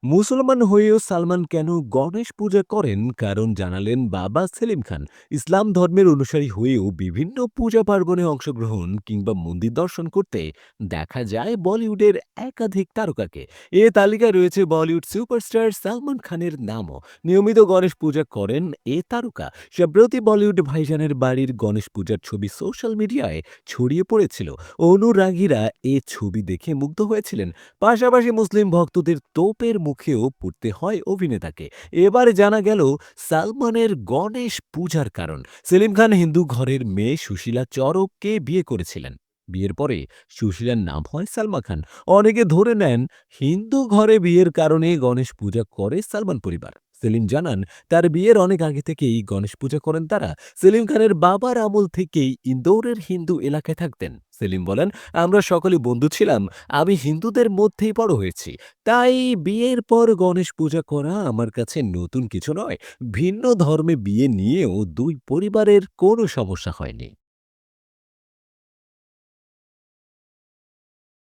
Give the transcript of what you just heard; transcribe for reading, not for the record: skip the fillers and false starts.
মুসলমান হয়েও সালমান কেন গণেশ পূজা করেন কারণ জানালেন বাবা সেলিম খান। ইসলাম ধর্মের অনুসারী হয়েও বিভিন্ন পূজা পার্বণে অংশগ্রহণ কিংবা মন্দির দর্শন করতে দেখা যায় বলিউডের একাধিক তারকাকে। এ তালিকায় রয়েছে বলিউড সুপারস্টার সালমান খানের নামও। নিয়মিত গণেশ পূজা করেন এ তারকা। সম্প্রতি বলিউড ভাইজানের বাড়ির গণেশ পূজার ছবি সোশ্যাল মিডিয়ায় ছড়িয়ে পড়েছিল। অনুরাগীরা এ ছবি দেখে মুগ্ধ হয়েছিলেন। পাশাপাশি মুসলিম ভক্তদের তোপের মুখেও পড়তে হয় অভিনেতাকে। এবার জানা গেল সালমানের গণেশ পূজার কারণ। সেলিম খান হিন্দু ঘরের মেয়ে সুশীলা চরককে বিয়ে করেছিলেন। বিয়ের পরে সুশীলার নাম হয় সালমা খান। অনেকে ধরে নেন হিন্দু ঘরে বিয়ের কারণে গণেশ পূজা করে সালমান পরিবার। সেলিম জানান তার বিয়ের অনেক আগে থেকেই গণেশ পূজা করেন তারা। সেলিম খানের বাবার আমল থেকেই ইন্দোরের হিন্দু এলাকায় থাকতেন। সেলিম বলেন, আমরা সকলে বন্ধু ছিলাম। আমি হিন্দুদের মধ্যেই বড় হয়েছি। তাই বিয়ের পর গণেশ পূজা করা আমার কাছে নতুন কিছু নয়। ভিন্ন ধর্মে বিয়ে নিয়েও দুই পরিবারের কোনো সমস্যা হয়নি।